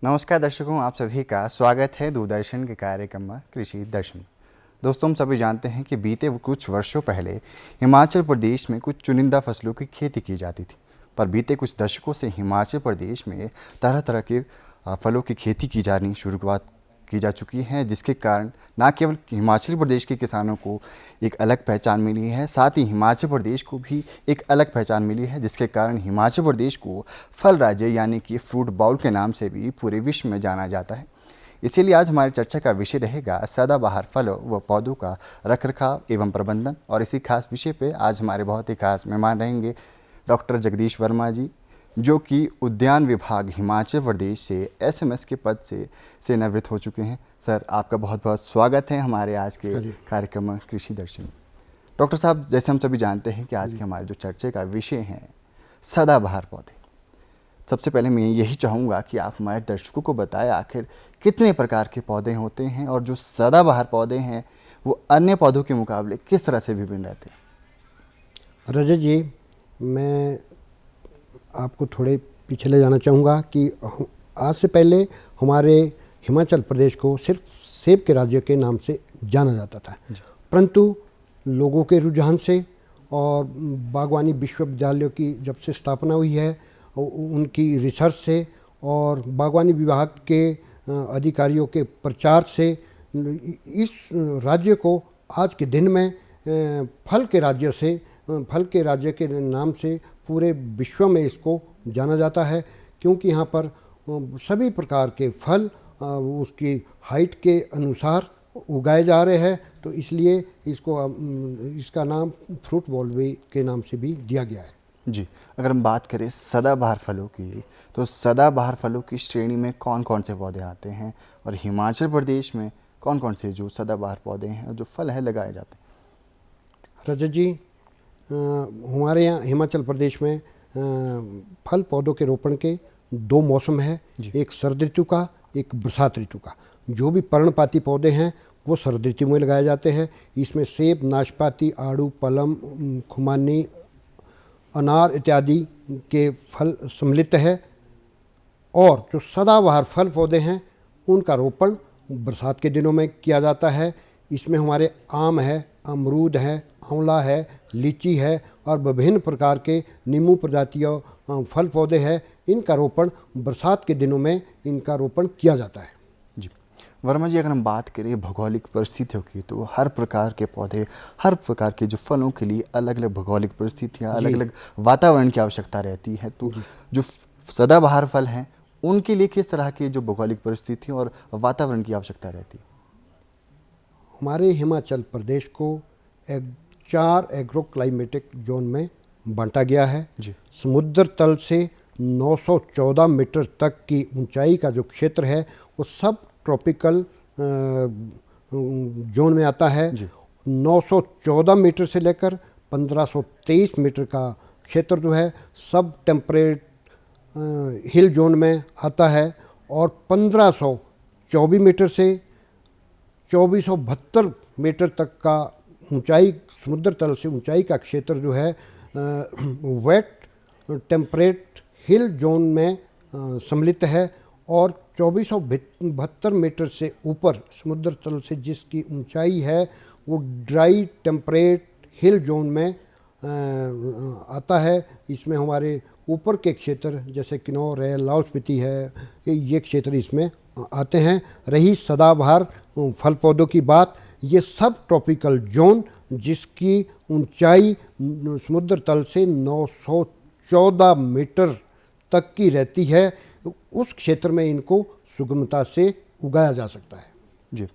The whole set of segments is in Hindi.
नमस्कार दर्शकों, आप सभी का स्वागत है दूरदर्शन के कार्यक्रम कृषि दर्शन। दोस्तों, हम सभी जानते हैं कि बीते कुछ वर्षों पहले हिमाचल प्रदेश में कुछ चुनिंदा फसलों की खेती की जाती थी, पर बीते कुछ दशकों से हिमाचल प्रदेश में तरह तरह के फलों की खेती की जानी शुरुआत की जा चुकी है, जिसके कारण न केवल हिमाचल प्रदेश के किसानों को एक अलग पहचान मिली है, साथ ही हिमाचल प्रदेश को भी एक अलग पहचान मिली है, जिसके कारण हिमाचल प्रदेश को फल राज्य यानी कि फ्रूट बाउल के नाम से भी पूरे विश्व में जाना जाता है। इसीलिए आज हमारी चर्चा का विषय रहेगा सदाबहार फलों व पौधों का रखरखाव एवं प्रबंधन। और इसी खास विषय पे आज हमारे बहुत ही खास मेहमान रहेंगे डॉक्टर जगदीश वर्मा जी, जो कि उद्यान विभाग हिमाचल प्रदेश से एसएमएस के पद से सेवानिवृत्त हो चुके हैं। सर, आपका बहुत बहुत स्वागत है हमारे आज के कार्यक्रम कृषि दर्शन। डॉक्टर साहब, जैसे हम सभी जानते हैं कि आज के हमारे जो चर्चा का विषय है सदाबहार पौधे। सबसे पहले मैं यही चाहूँगा कि आप हमारे दर्शकों को बताएं आखिर कितने प्रकार के पौधे होते हैं और जो सदाबहार पौधे हैं वो अन्य पौधों के मुकाबले किस तरह से विभिन्न रहते हैं। रजत जी, मैं आपको थोड़े पीछे ले जाना चाहूँगा कि आज से पहले हमारे हिमाचल प्रदेश को सिर्फ सेब के राज्य के नाम से जाना जाता था, परंतु लोगों के रुझान से और बागवानी विश्वविद्यालयों की जब से स्थापना हुई है, उनकी रिसर्च से और बागवानी विभाग के अधिकारियों के प्रचार से इस राज्य को आज के दिन में फल के राज्य के नाम से पूरे विश्व में इसको जाना जाता है, क्योंकि यहाँ पर सभी प्रकार के फल उसकी हाइट के अनुसार उगाए जा रहे हैं, तो इसलिए इसका नाम फ्रूट बॉल के नाम से भी दिया गया है। जी, अगर हम बात करें सदाबहार फलों की, तो सदाबहार फलों की श्रेणी में कौन कौन से पौधे आते हैं और हिमाचल प्रदेश में कौन कौन से जो सदाबहार पौधे हैं और जो फल है लगाए जाते हैं। रजत जी, हमारे यहाँ हिमाचल प्रदेश में फल पौधों के रोपण के दो मौसम है, एक शरद ऋतु का, एक बरसात ऋतु का। जो भी पर्णपाती पौधे हैं वो शरद ऋतु में लगाए जाते हैं। इसमें सेब, नाशपाती, आड़ू, पलम, खुमानी, अनार इत्यादि के फल सम्मिलित है। और जो सदाबहार फल पौधे हैं उनका रोपण बरसात के दिनों में किया जाता है। इसमें हमारे आम है, अमरूद है, आंवला है, लीची है और विभिन्न प्रकार के नींबू प्रजातियों फल पौधे हैं। इनका रोपण बरसात के दिनों में इनका रोपण किया जाता है। जी वर्मा जी, अगर हम बात करें भौगोलिक परिस्थितियों की, तो हर प्रकार के पौधे, हर प्रकार के जो फलों के लिए अलग अलग भौगोलिक परिस्थितियाँ, अलग अलग वातावरण की आवश्यकता रहती है। तो जो सदाबहार फल हैं उनके लिए किस तरह की जो भौगोलिक परिस्थितियों और वातावरण की आवश्यकता रहती है। हमारे हिमाचल प्रदेश को 4 एग्रो क्लाइमेटिक जोन में बांटा गया है। समुद्र तल से 914 मीटर तक की ऊंचाई का जो क्षेत्र है वो सब ट्रॉपिकल जोन में आता है। 914 मीटर से लेकर 1523 मीटर का क्षेत्र जो है सब टेम्परेट हिल जोन में आता है। और 1524 मीटर से 2472 मीटर तक का ऊंचाई, समुद्र तल से ऊंचाई का क्षेत्र जो है वेट टेम्परेट हिल जोन में सम्मिलित है। और 2472 मीटर से ऊपर समुद्र तल से जिसकी ऊंचाई है वो ड्राई टेम्परेट हिल जोन में आता है। इसमें हमारे ऊपर के क्षेत्र जैसे किन्नौर है, लाहौल स्पीति है, ये क्षेत्र इसमें आते हैं। रही सदाबहार फल पौधों की बात, ये सब ट्रॉपिकल जोन जिसकी ऊंचाई समुद्र तल से 914 मीटर तक की रहती है, उस क्षेत्र में इनको सुगमता से उगाया जा सकता है। जी,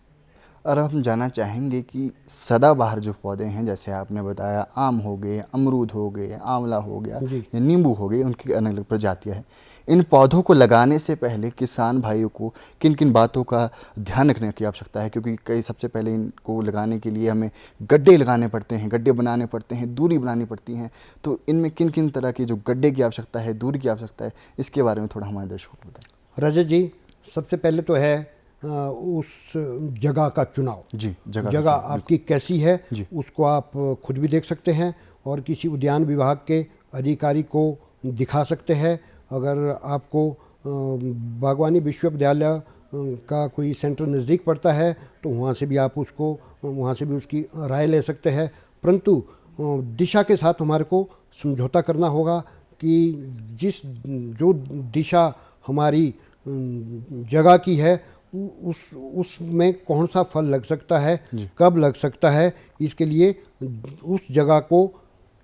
और हम जानना चाहेंगे कि सदाबहार जो पौधे हैं, जैसे आपने बताया आम हो गए, अमरूद हो गए, आंवला हो गया या नींबू हो गए, उनकी अलग अलग प्रजातियां हैं। इन पौधों को लगाने से पहले किसान भाइयों को किन किन बातों का ध्यान रखने की आवश्यकता है, क्योंकि सबसे पहले इनको लगाने के लिए हमें गड्ढे लगाने पड़ते हैं, गड्ढे बनाने पड़ते हैं, दूरी बनानी पड़ती हैं। तो इनमें किन किन तरह की जो गड्ढे की आवश्यकता है, दूरी की आवश्यकता है, इसके बारे में थोड़ा हमारे दर्शकों को बताएं। रजत जी, सबसे पहले तो है उस जगह का चुनाव। जगह आपकी कैसी है उसको आप खुद भी देख सकते हैं और किसी उद्यान विभाग के अधिकारी को दिखा सकते हैं। अगर आपको बागवानी विश्वविद्यालय का कोई सेंटर नज़दीक पड़ता है तो वहाँ से भी आप उसको, वहाँ से भी उसकी राय ले सकते हैं। परंतु दिशा के साथ हमारे को समझौता करना होगा कि जो दिशा हमारी जगह की है उसमें कौन सा फल लग सकता है, कब लग सकता है। इसके लिए उस जगह को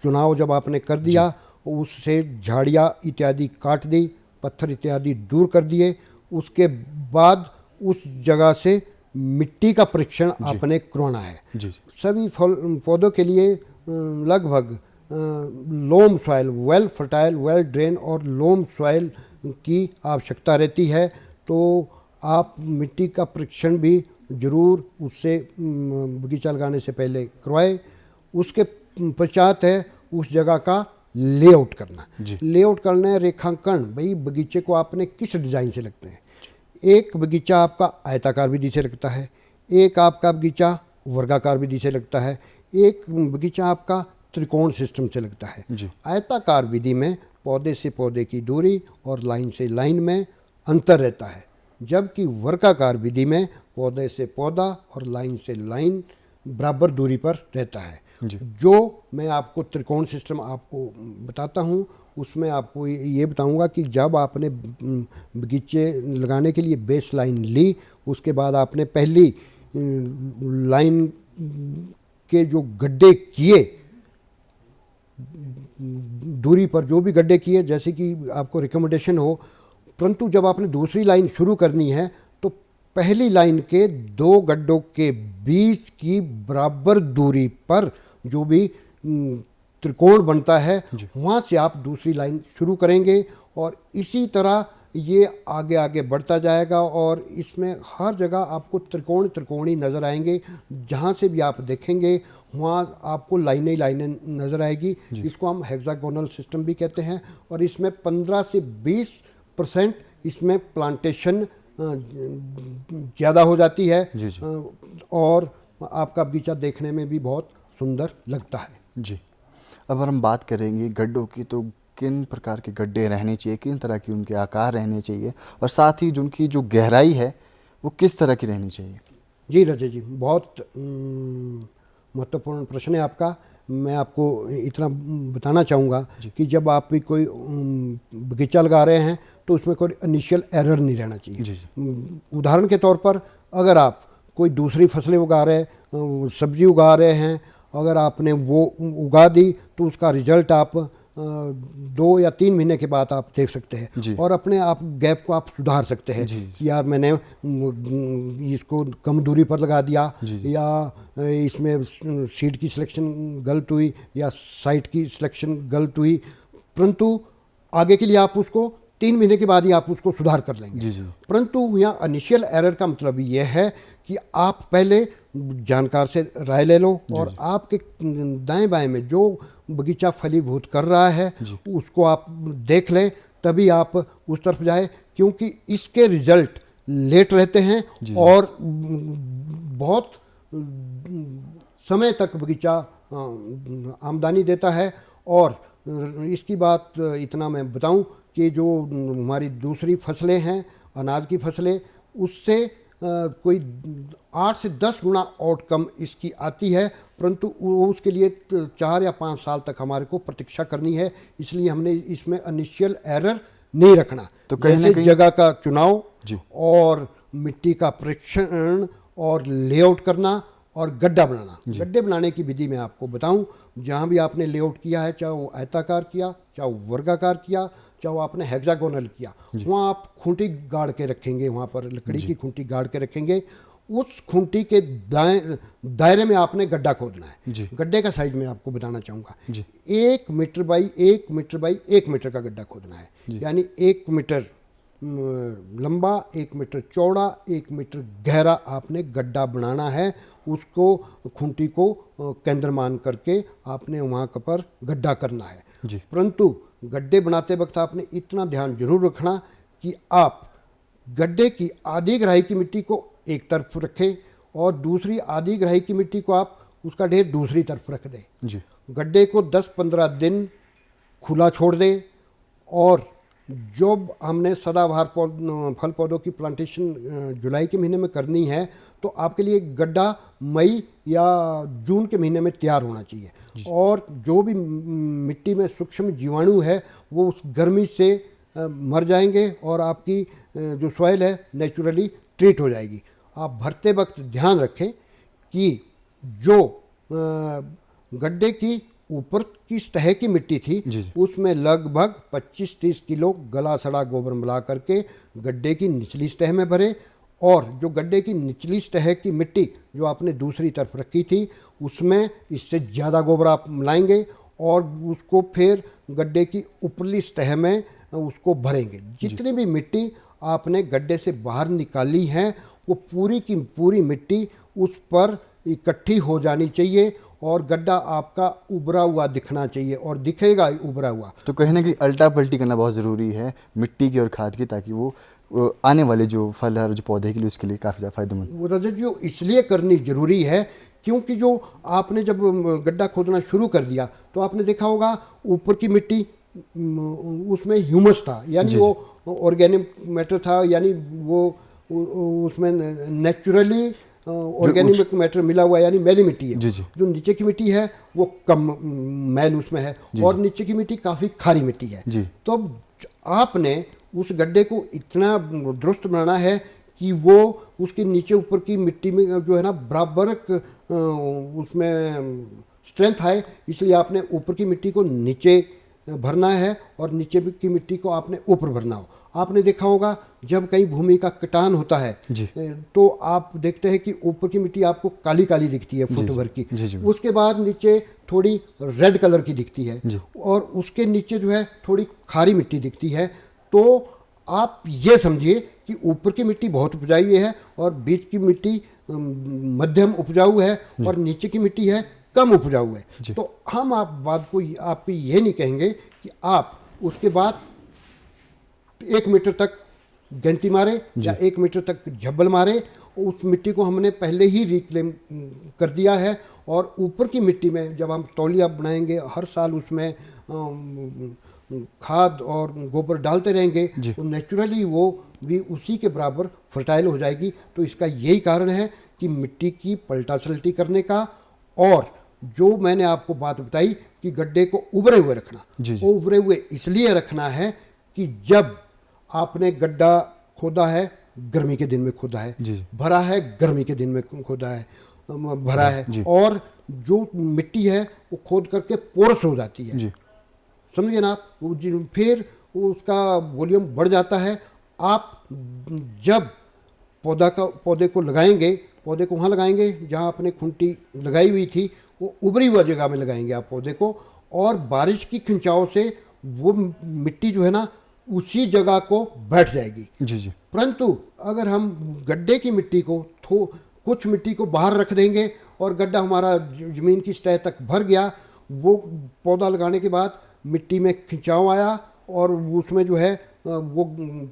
चुनाव जब आपने कर दिया, उससे झाड़ियाँ इत्यादि काट दी, पत्थर इत्यादि दूर कर दिए, उसके बाद उस जगह से मिट्टी का परीक्षण आपने करवाना है। सभी फल पौधों के लिए लगभग loam soil, well fertile, well drain और लोम सॉइल की आवश्यकता रहती है। तो आप मिट्टी का परीक्षण भी ज़रूर उससे बगीचा लगाने से पहले करवाए। उसके पश्चात है उस जगह का लेआउट करना। लेआउट करना है रेखांकन, भाई बगीचे को आपने किस डिज़ाइन से लगते हैं। एक बगीचा आपका आयताकार विधि से लगता है, एक आपका बगीचा वर्गाकार विधि से लगता है, एक बगीचा आपका त्रिकोण सिस्टम से लगता है। आयताकार विधि में पौधे से पौधे की दूरी और लाइन से लाइन में अंतर रहता है, जबकि वर्गाकार विधि में पौधे से पौधा और लाइन से लाइन बराबर दूरी पर रहता है। जो मैं आपको त्रिकोण सिस्टम आपको बताता हूँ, उसमें आपको ये बताऊँगा कि जब आपने बगीचे लगाने के लिए बेस लाइन ली, उसके बाद आपने पहली लाइन के जो गड्ढे किए, दूरी पर जो भी गड्ढे किए, जैसे कि आपको रिकमेंडेशन हो, परंतु जब आपने दूसरी लाइन शुरू करनी है तो पहली लाइन के 2 गड्ढों के बीच की बराबर दूरी पर जो भी त्रिकोण बनता है वहाँ से आप दूसरी लाइन शुरू करेंगे और इसी तरह ये आगे आगे बढ़ता जाएगा और इसमें हर जगह आपको त्रिकोण ही नज़र आएंगे। जहाँ से भी आप देखेंगे वहाँ आपको लाइनें ही लाइनें नज़र आएगी। इसको हम हेक्सागोनल सिस्टम भी कहते हैं और इसमें 15 से 20% इसमें प्लांटेशन ज़्यादा हो जाती है और आपका बगीचा देखने में भी बहुत सुंदर लगता है। जी, अब हम बात करेंगे गड्ढों की, तो किन प्रकार के गड्ढे रहने चाहिए, किन तरह की उनके आकार रहने चाहिए और साथ ही उनकी जो गहराई है वो किस तरह की रहनी चाहिए। जी रजय जी, बहुत महत्वपूर्ण प्रश्न है आपका। मैं आपको इतना बताना चाहूँगा कि जब आप भी कोई बगीचा लगा रहे हैं तो उसमें कोई इनिशियल एरर नहीं रहना चाहिए। उदाहरण के तौर पर अगर आप कोई दूसरी फसलें उगा रहे हैं, सब्जी उगा रहे हैं, अगर आपने वो उगा दी तो उसका रिजल्ट आप 2 या 3 महीने के बाद आप देख सकते हैं और अपने आप गैप को आप सुधार सकते हैं कि यार मैंने इसको कम दूरी पर लगा दिया या इसमें सीड की सिलेक्शन गलत हुई या साइट की सिलेक्शन गलत हुई, परंतु आगे के लिए आप उसको 3 महीने के बाद ही आप उसको सुधार कर लेंगे। परंतु यहाँ इनिशियल एरर का मतलब ये है कि आप पहले जानकार से राय ले लो और आपके दाएं बाएं में जो बगीचा फलीभूत कर रहा है उसको आप देख लें, तभी आप उस तरफ जाए, क्योंकि इसके रिजल्ट लेट रहते हैं और बहुत समय तक बगीचा आमदनी देता है। और इसकी बात इतना मैं बताऊं कि जो हमारी दूसरी फसलें हैं, अनाज की फसलें, उससे कोई 8 से 10 गुना आउटकम इसकी आती है, परंतु उसके लिए 4 या 5 साल तक हमारे को प्रतीक्षा करनी है। इसलिए हमने इसमें इनिशियल एरर नहीं रखना। तो जैसे जगह का चुनाव और मिट्टी का परीक्षण और लेआउट करना और गड्ढा बनाना। गड्ढे बनाने की विधि मैं आपको बताऊं, जहां भी आपने लेआउट किया है, चाहे वो आयताकार किया, चाहे वो वर्गाकार किया, चाहे वो आपने हेक्सागोनल किया, वहाँ आप खूंटी गाड़ के रखेंगे, वहाँ पर लकड़ी की खूंटी गाड़ के रखेंगे। उस खूंटी के दायरे में आपने गड्ढा खोदना है। गड्ढे का साइज मैं आपको बताना चाहूँगा, 1 metre by 1 metre by 1 metre का गड्ढा खोदना है, यानी 1 मीटर लंबा, 1 मीटर चौड़ा, 1 मीटर गहरा आपने गड्ढा बनाना है। उसको खूंटी को केंद्र मान करके आपने वहाँ पर गड्ढा करना है। परंतु गड्ढे बनाते वक्त आपने इतना ध्यान जरूर रखना कि आप गड्ढे की आधी गहराई की मिट्टी को एक तरफ रखें और दूसरी आधी गहराई की मिट्टी को आप उसका ढेर दूसरी तरफ रख दें। गड्ढे को 10-15 दिन खुला छोड़ दें और जब हमने सदाबहार फल पौधों की प्लांटेशन जुलाई के महीने में करनी है तो आपके लिए गड्ढा मई या जून के महीने में तैयार होना चाहिए। और जो भी मिट्टी में सूक्ष्म जीवाणु है वो उस गर्मी से मर जाएंगे और आपकी जो सॉइल है नेचुरली ट्रीट हो जाएगी। आप भरते वक्त ध्यान रखें कि जो गड्ढे की ऊपर की सतह की मिट्टी थी उसमें लगभग 25-30 किलो गला सड़ा गोबर मिला करके गड्ढे की निचली सतह में भरे, और जो गड्ढे की निचली सतह की मिट्टी जो आपने दूसरी तरफ रखी थी उसमें इससे ज़्यादा गोबर आप मिलाएंगे और उसको फिर गड्ढे की ऊपरली सतह में उसको भरेंगे। जितनी भी मिट्टी आपने गड्ढे से बाहर निकाली है वो पूरी की पूरी मिट्टी उस पर इकट्ठी हो जानी चाहिए और गड्ढा आपका उभरा हुआ दिखना चाहिए, और दिखेगा उभरा हुआ। तो कहीं ना कहीं अल्टा पल्टी करना बहुत ज़रूरी है मिट्टी की और खाद की, ताकि वो आने वाले जो फल है जो पौधे के लिए उसके लिए काफ़ी ज़्यादा फायदेमंद। वो रजत जी इसलिए करनी ज़रूरी है क्योंकि जो आपने जब गड्ढा खोदना शुरू कर दिया तो आपने देखा होगा ऊपर की मिट्टी उसमें ह्यूमस था, यानी वो ऑर्गेनिक मैटर था, यानी वो उसमें नेचुरली ऑर्गेनिक मैटर मिला हुआ, यानी मैली मिट्टी है। जो नीचे की मिट्टी है वो कम मैल उसमें है और नीचे की मिट्टी काफ़ी खारी मिट्टी है। तो आपने उस गड्ढे को इतना दुरुस्त बनाना है कि वो उसके नीचे ऊपर की मिट्टी में जो है ना बराबर उसमें स्ट्रेंथ है, इसलिए आपने ऊपर की मिट्टी को नीचे भरना है और नीचे की मिट्टी को आपने ऊपर भरना हो। आपने देखा होगा जब कहीं भूमि का कटान होता है तो आप देखते हैं कि ऊपर की मिट्टी आपको काली काली दिखती है फुट भर की, उसके बाद नीचे थोड़ी रेड कलर की दिखती है और उसके नीचे जो है थोड़ी खारी मिट्टी दिखती है। तो आप ये समझिए कि ऊपर की मिट्टी बहुत उपजाऊ है और बीच की मिट्टी मध्यम उपजाऊ है और नीचे की मिट्टी है कम उपजाऊ है। तो हम आप बात को आपको ये नहीं कहेंगे कि आप उसके बाद 1 मीटर तक गंती मारे या 1 मीटर तक झब्बल मारे, उस मिट्टी को हमने पहले ही रिक्लेम कर दिया है। और ऊपर की मिट्टी में जब हम तौलिया बनाएंगे हर साल उसमें खाद और गोबर डालते रहेंगे तो नेचुरली वो भी उसी के बराबर फर्टाइल हो जाएगी। तो इसका यही कारण है कि मिट्टी की पलटा सलटी करने का, और जो मैंने आपको बात बताई कि गड्ढे को उभरे हुए रखना, वो उभरे हुए इसलिए रखना है कि जब आपने गड्ढा खोदा है गर्मी के दिन में खोदा है, भरा है गर्मी के दिन में खोदा है भरा है, और जो मिट्टी है वो खोद करके पोरस हो जाती है, समझिए ना आप, फिर उसका वॉल्यूम बढ़ जाता है। आप जब पौधे को लगाएंगे, पौधे को वहाँ लगाएंगे जहाँ आपने खुंटी लगाई हुई थी, वो उभरी हुआ जगह में लगाएंगे आप पौधे को, और बारिश की खिंचाव से वो मिट्टी जो है ना उसी जगह को बैठ जाएगी। परंतु अगर हम गड्ढे की मिट्टी को कुछ मिट्टी को बाहर रख देंगे और गड्ढा हमारा ज़मीन की सतह तक भर गया, वो पौधा लगाने के बाद मिट्टी में खिंचाव आया और उसमें जो है वो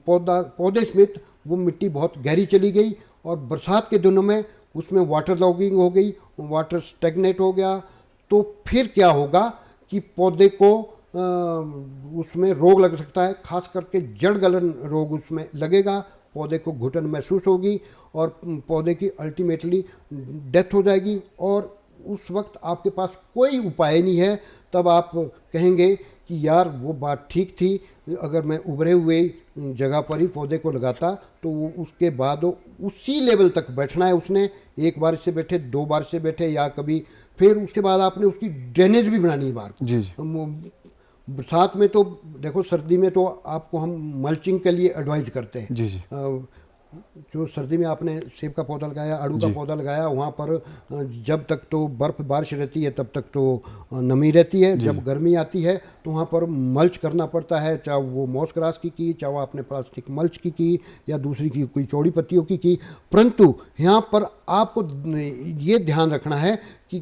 पौधे समेत वो मिट्टी बहुत गहरी चली गई, और बरसात के दिनों में उसमें वाटर लॉगिंग हो गई, वाटर स्टैग्नेट हो गया। तो फिर क्या होगा कि पौधे को उसमें रोग लग सकता है, खास करके जड़ गलन रोग उसमें लगेगा, पौधे को घुटन महसूस होगी और पौधे की अल्टीमेटली डेथ हो जाएगी। और उस वक्त आपके पास कोई उपाय नहीं है। तब आप कहेंगे कि यार वो बात ठीक थी, अगर मैं उभरे हुए जगह पर ही पौधे को लगाता तो उसके बाद उसी लेवल तक बैठना है उसने, 1 बार से बैठे 2 बार से बैठे या कभी, फिर उसके बाद आपने उसकी ड्रेनेज भी बनानी है बार। बरसात में तो देखो, सर्दी में तो आपको हम मल्चिंग के लिए एडवाइज करते हैं। जो सर्दी में आपने सेब का पौधा लगाया, आड़ू का पौधा लगाया, वहाँ पर जब तक तो बर्फ़ बारिश रहती है तब तक तो नमी रहती है। जब गर्मी आती है तो वहाँ पर मल्च करना पड़ता है, चाहे वो मॉस ग्रास की चाहे आपने प्लास्टिक मल्च की या दूसरी की कोई चौड़ी पत्तियों की। परंतु यहाँ पर आपको ये ध्यान रखना है कि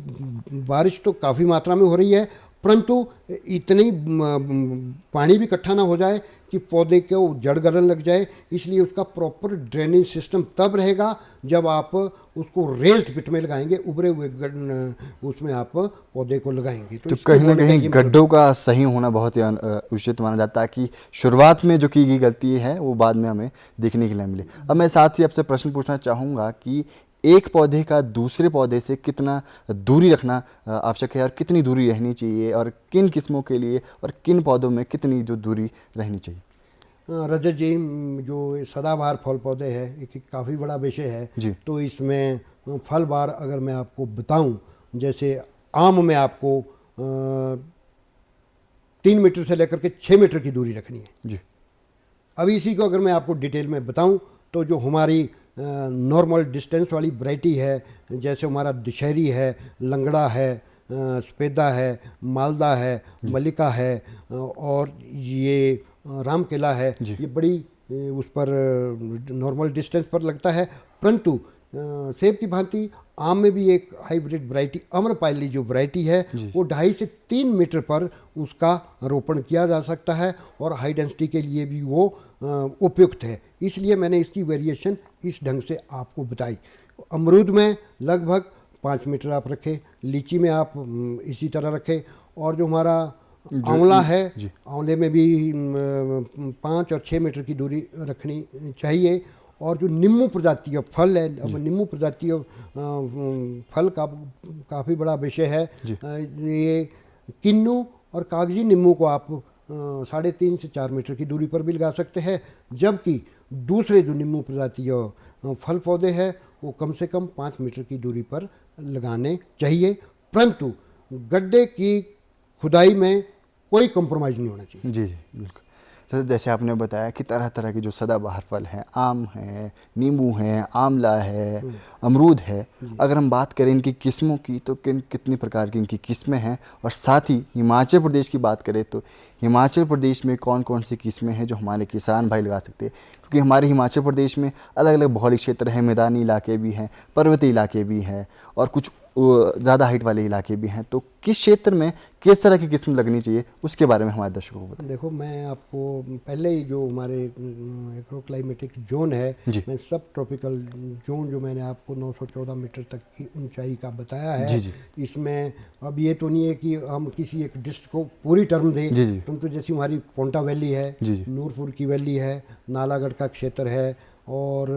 बारिश तो काफ़ी मात्रा में हो रही है, परंतु इतनी पानी भी इकट्ठा ना हो जाए कि पौधे को जड़ गलन लग जाए, इसलिए उसका प्रॉपर ड्रेनेज सिस्टम तब रहेगा जब आप उसको रेज्ड पिट में लगाएंगे, उभरे हुए उसमें आप पौधे को लगाएंगे। तो कहीं ना कहीं गड्ढों का सही होना बहुत ही उचित माना जाता है कि शुरुआत में जो की गई गलती है वो बाद में हमें देखने के लिए मिले। अब मैं साथ ही आपसे प्रश्न पूछना चाहूँगा कि एक पौधे का दूसरे पौधे से कितना दूरी रखना आवश्यक है और कितनी दूरी रहनी चाहिए, और किन किस्मों के लिए और किन पौधों में कितनी जो दूरी रहनी चाहिए? रजत जी, जो सदाबहार फल पौधे हैं एक काफ़ी बड़ा विषय है जी। तो इसमें फल बार अगर मैं आपको बताऊं, जैसे आम में आपको 3 मीटर से लेकर के 6 मीटर की दूरी रखनी है जी। अभी इसी को अगर मैं आपको डिटेल में बताऊं तो जो हमारी नॉर्मल डिस्टेंस वाली वैरायटी है, जैसे हमारा दशहरी है, लंगड़ा है, सफेदा है, मालदा है, मल्लिका है और ये राम केला है, ये बड़ी उस पर नॉर्मल डिस्टेंस पर लगता है। परंतु सेब की भांति आम में भी एक हाइब्रिड वैरायटी अम्रपाली जो वैरायटी है वो 2.5 से 3 मीटर पर उसका रोपण किया जा सकता है और हाई डेंसिटी के लिए भी वो उपयुक्त है। इसलिए मैंने इसकी वेरिएशन इस ढंग से आपको बताई। अमरूद में लगभग 5 मीटर आप रखें, लीची में आप इसी तरह रखें, और जो हमारा आंवला है, आंवले में भी 5 और 6 मीटर की दूरी रखनी चाहिए। और जो नींबू प्रजातीय फल है, अब नींबू प्रजातीय फल का काफ़ी बड़ा विषय है। ये किन्नू और कागजी नींबू को आप 3.5 से 4 मीटर की दूरी पर भी लगा सकते हैं, जबकि दूसरे जो नींबू प्रजातीय फल पौधे हैं वो कम से कम 5 मीटर की दूरी पर लगाने चाहिए। परंतु गड्ढे की खुदाई में कोई कंप्रोमाइज़ नहीं होना चाहिए। जी जी बिल्कुल सर, जैसे आपने बताया कि तरह तरह के जो सदाबहार फल हैं, आम हैं, नींबू हैं, आंवला है, अमरूद है, अगर हम बात करें इनकी किस्मों की तो कितनी प्रकार की इनकी किस्में हैं, और साथ ही हिमाचल प्रदेश की बात करें तो हिमाचल प्रदेश में कौन कौन सी किस्में हैं जो हमारे किसान भाई लगा सकते हैं, क्योंकि हमारे हिमाचल प्रदेश में अलग अलग भौगोलिक क्षेत्र हैं, मैदानी इलाके भी हैं, पर्वतीय इलाके भी हैं और कुछ ज़्यादा हाइट वाले इलाके भी हैं। तो किस क्षेत्र में किस तरह की किस्म लगनी चाहिए उसके बारे में हमारे दर्शकों को बताएं। देखो, मैं आपको पहले ही जो हमारे एग्रो क्लाइमेटिक जोन है, मैं सब ट्रॉपिकल जोन जो मैंने आपको 914 मीटर तक की ऊंचाई का बताया है, इसमें अब ये तो नहीं है कि हम किसी एक डिस्ट्रिक्ट को पूरी टर्म दें, परंतु जैसी हमारी पोंटा वैली है, नूरपुर की वैली है, नालागढ़ का क्षेत्र है और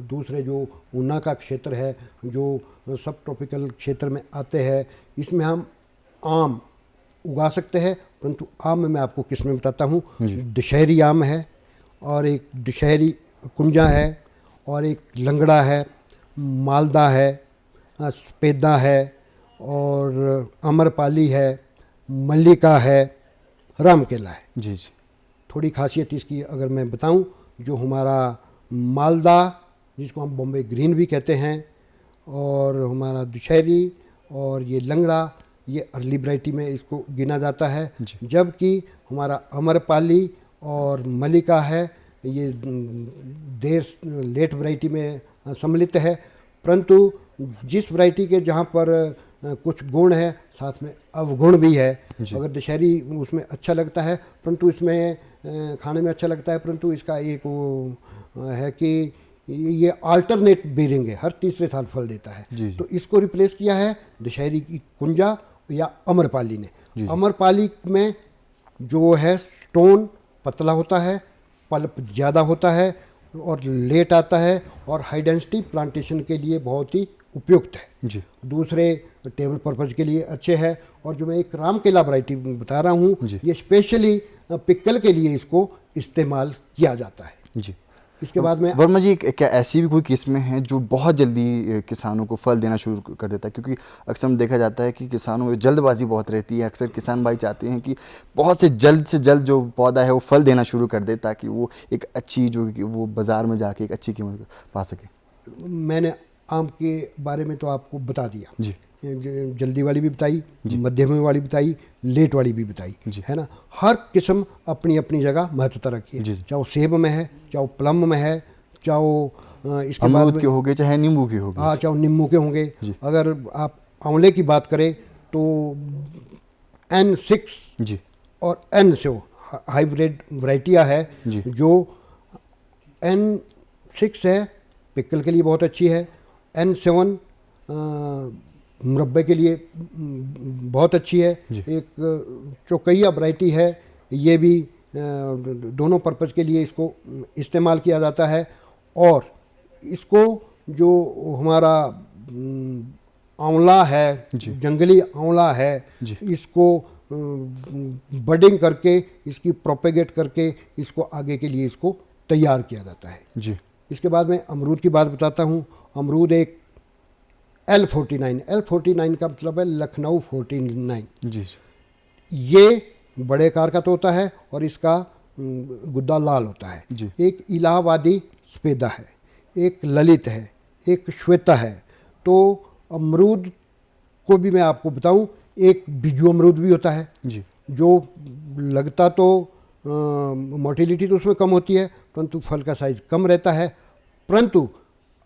दूसरे जो ऊना का क्षेत्र है जो सब ट्रॉपिकल क्षेत्र में आते हैं, इसमें हम आम उगा सकते हैं। परंतु आम में मैं आपको किस्में बताता हूँ। दशहरी आम है और एक दशहरी कुंजा है और एक लंगड़ा है, मालदा है, सफेदा है और अम्रपाली है, मल्लिका है, राम केला है। जी जी। थोड़ी खासियत इसकी अगर मैं बताऊं, जो हमारा मालदा जिसको हम बॉम्बे ग्रीन भी कहते हैं, और हमारा दशहरी और ये लंगड़ा, ये अर्ली वैरायटी में इसको गिना जाता है, जबकि हमारा अम्रपाली और मल्लिका है ये देर लेट वैरायटी में सम्मिलित है। परंतु जिस वैरायटी के जहाँ पर कुछ गुण है साथ में अवगुण भी है। अगर दशहरी उसमें अच्छा लगता है, परंतु इसमें खाने में अच्छा लगता है, परंतु इसका एक वो है कि ये अल्टरनेट बेरिंग है, हर तीसरे साल फल देता है। तो इसको रिप्लेस किया है दशहरी की कुंजा या अम्रपाली ने। अम्रपाली में जो है स्टोन पतला होता है, पल्प ज़्यादा होता है और लेट आता है और हाई डेंसिटी प्लांटेशन के लिए बहुत ही उपयुक्त है। दूसरे टेबल पर्पज़ के लिए अच्छे है। और जो मैं एक राम केला वैरायटी बता रहा हूँ, ये स्पेशली पिकल के लिए इसको इस्तेमाल किया जाता है। जी। इसके बाद में वर्मा जी, क्या ऐसी भी कोई किस्में हैं जो बहुत जल्दी किसानों को फल देना शुरू कर देता है? क्योंकि अक्सर देखा जाता है कि किसानों में जल्दबाजी बहुत रहती है। अक्सर किसान भाई चाहते हैं कि बहुत से जल्द जो पौधा है वो फल देना शुरू कर दे, ताकि वो एक अच्छी जो वो बाज़ार में जाके एक अच्छी कीमत पा सके। मैंने आम के बारे में तो आपको बता दिया जी, जल्दी वाली भी बताई, मध्यम वाली बताई, लेट वाली भी बताई, है ना। हर किस्म अपनी अपनी जगह महत्वता रखी है, चाहे वो सेब में है, चाहे वो प्लम में है, चाहे वो इसके बाद के हो गए, चाहे नींबू के हो गए, हाँ चाहे नींबू के होंगे। अगर आप आंवले की बात करें तो N6 जी और N7 हाइब्रिड वैरायटियाँ है। जी। जो N6 है पिकल के लिए बहुत अच्छी है, N7 मुरब्बे के लिए बहुत अच्छी है। जी। एक चौकैया वैरायटी है, ये भी दोनों पर्पज़ के लिए इसको इस्तेमाल किया जाता है। और इसको जो हमारा आंवला है, जी। जंगली आंवला है, जी। इसको बडिंग करके, इसकी प्रोपेगेट करके इसको आगे के लिए इसको तैयार किया जाता है। जी। इसके बाद मैं अमरूद की बात बताता हूँ। अमरूद एक L49 का मतलब है लखनऊ 49। जी। ये बड़े आकार का तोता है और इसका गुद्दा लाल होता है। जी। एक इलाहाबादी सफेदा है, एक ललित है, एक श्वेता है। तो अमरूद को भी मैं आपको बताऊं, एक बिजू अमरूद भी होता है जी। जो लगता तो मोटिलिटी तो उसमें कम होती है, परंतु फल का साइज़ कम रहता है। परंतु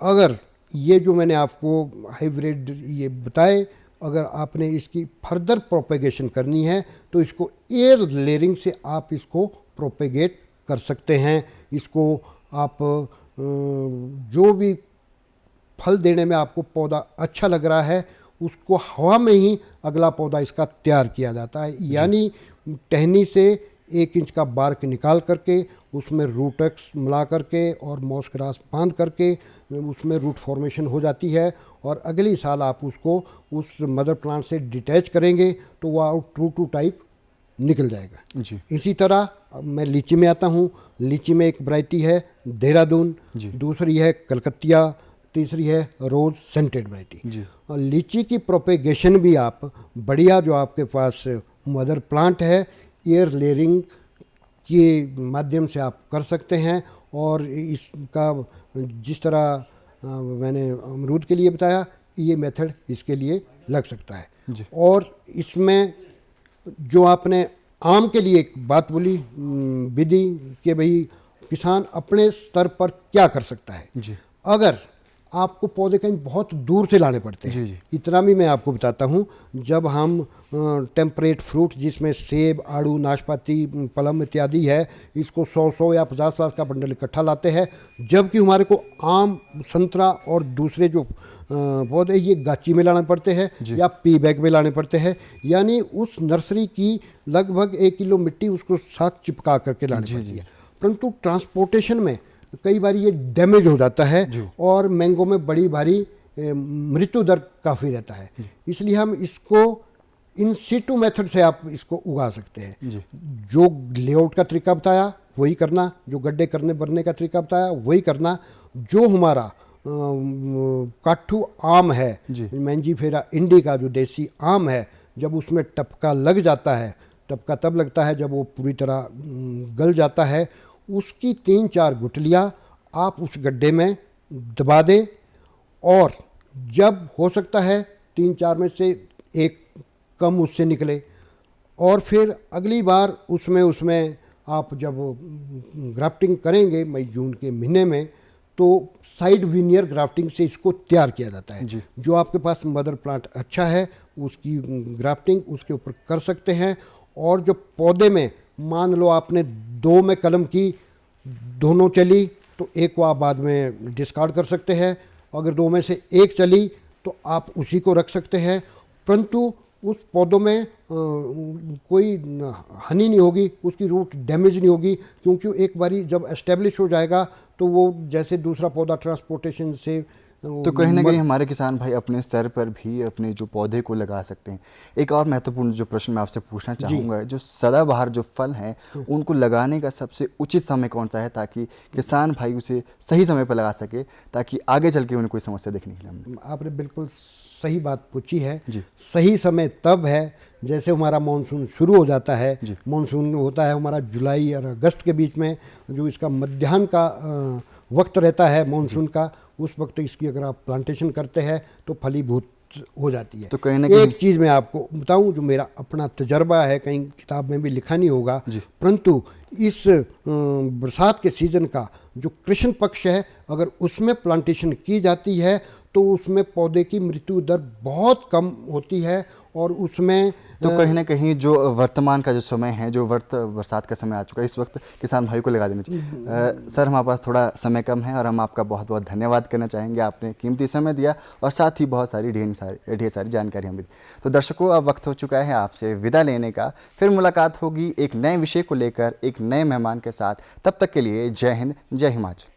अगर ये जो मैंने आपको हाइब्रिड ये बताए, अगर आपने इसकी फर्दर प्रोपेगेशन करनी है तो इसको एयर लेयरिंग से आप इसको प्रोपेगेट कर सकते हैं। इसको आप जो भी फल देने में आपको पौधा अच्छा लग रहा है उसको हवा में ही अगला पौधा इसका तैयार किया जाता है। यानी टहनी से 1 इंच का बार्क निकाल करके उसमें रूटक्स मिला करके और मॉस ग्रास बांध करके उसमें रूट फॉर्मेशन हो जाती है और अगली साल आप उसको उस मदर प्लांट से डिटैच करेंगे तो वह ट्रू टू टाइप निकल जाएगा। जी। इसी तरह मैं लीची में आता हूँ। लीची में एक वैरायटी है देहरादून, दूसरी है कलकतिया, तीसरी है रोज़ सेंटेड वैरायटी। और लीची की प्रोपेगेशन भी आप बढ़िया, जो आपके पास मदर प्लांट है, एयर लेयरिंग के माध्यम से आप कर सकते हैं। और इसका जिस तरह मैंने अमरूद के लिए बताया, ये मेथड इसके लिए लग सकता है। जी। और इसमें जो आपने आम के लिए एक बात बोली विधि कि भाई किसान अपने स्तर पर क्या कर सकता है। जी। अगर आपको पौधे कहीं बहुत दूर से लाने पड़ते हैं, जी। इतना भी मैं आपको बताता हूँ। जब हम टेम्परेट फ्रूट जिसमें सेब, आड़ू, नाशपाती, प्लम इत्यादि है, इसको 100 या 50 का बंडल इकट्ठा लाते हैं, जबकि हमारे को आम, संतरा और दूसरे जो पौधे ये गाची में लाने पड़ते हैं या पी बैग में लाने पड़ते हैं। यानी उस नर्सरी की लगभग 1 किलो मिट्टी उसको साथ चिपका करके लानी पड़ती है। परंतु ट्रांसपोर्टेशन में कई बार ये डैमेज हो जाता है और मैंगो में बड़ी भारी मृत्यु दर काफ़ी रहता है। इसलिए हम इसको इन सीटू मेथड से आप इसको उगा सकते हैं। जो लेआउट का तरीका बताया वही करना, जो गड्ढे करने भरने का तरीका बताया वही करना। जो हमारा काठू आम है, मैंजीफेरा इंडिका, जो देसी आम है, जब उसमें टपका लग जाता है, टपका तब लगता है जब वो पूरी तरह गल जाता है, उसकी 3-4 गुठलियाँ आप उस गड्ढे में दबा दें और जब हो सकता है 3-4 में से एक कम उससे निकले और फिर अगली बार उसमें आप जब ग्राफ्टिंग करेंगे मई जून के महीने में, तो साइड विनियर ग्राफ्टिंग से इसको तैयार किया जाता है। जो आपके पास मदर प्लांट अच्छा है उसकी ग्राफ्टिंग उसके ऊपर कर सकते हैं। और जो पौधे में मान लो आपने 2 में कलम की, दोनों चली तो एक को आप बाद में डिस्कार्ड कर सकते हैं। अगर 2 में से एक चली तो आप उसी को रख सकते हैं। परंतु उस पौधों में कोई हानि नहीं होगी, उसकी रूट डैमेज नहीं होगी, क्योंकि एक बारी जब एस्टेब्लिश हो जाएगा तो वो जैसे दूसरा पौधा ट्रांसपोर्टेशन से तो कहीं ना कहीं हमारे किसान भाई अपने स्तर पर भी अपने जो पौधे को लगा सकते हैं। एक और महत्वपूर्ण जो प्रश्न मैं आपसे पूछना चाहूँगा, जो सदाबहार जो फल हैं उनको लगाने का सबसे उचित समय कौन सा है, ताकि किसान भाई उसे सही समय पर लगा सके, ताकि आगे चल के उन्हें कोई समस्या देखने के लिए। आपने बिल्कुल सही बात पूछी है। सही समय तब है जैसे हमारा मानसून शुरू हो जाता है। मानसून होता है हमारा जुलाई और अगस्त के बीच में, जो इसका मध्याह्न का वक्त रहता है मानसून का, उस वक्त इसकी अगर आप प्लांटेशन करते हैं तो फलीभूत हो जाती है। तो कहीं ना कहीं एक चीज़ मैं आपको बताऊं जो मेरा अपना तजर्बा है, कहीं किताब में भी लिखा नहीं होगा, परंतु इस बरसात के सीज़न का जो कृष्ण पक्ष है, अगर उसमें प्लांटेशन की जाती है तो उसमें पौधे की मृत्यु दर बहुत कम होती है। और उसमें तो कहीं ना कहीं जो वर्तमान का जो समय है, जो बरसात का समय आ चुका है, इस वक्त किसान भाई को लगा देना चाहिए। सर, हमारे पास थोड़ा समय कम है और हम आपका बहुत बहुत धन्यवाद करना चाहेंगे। आपने कीमती समय दिया और साथ ही बहुत सारी ढेर सारी जानकारी हमें दी। तो दर्शकों, अब वक्त हो चुका है आपसे विदा लेने का। फिर मुलाकात होगी एक नए विषय को लेकर, एक नए मेहमान के साथ। तब तक के लिए जय हिंद, जय हिमाचल।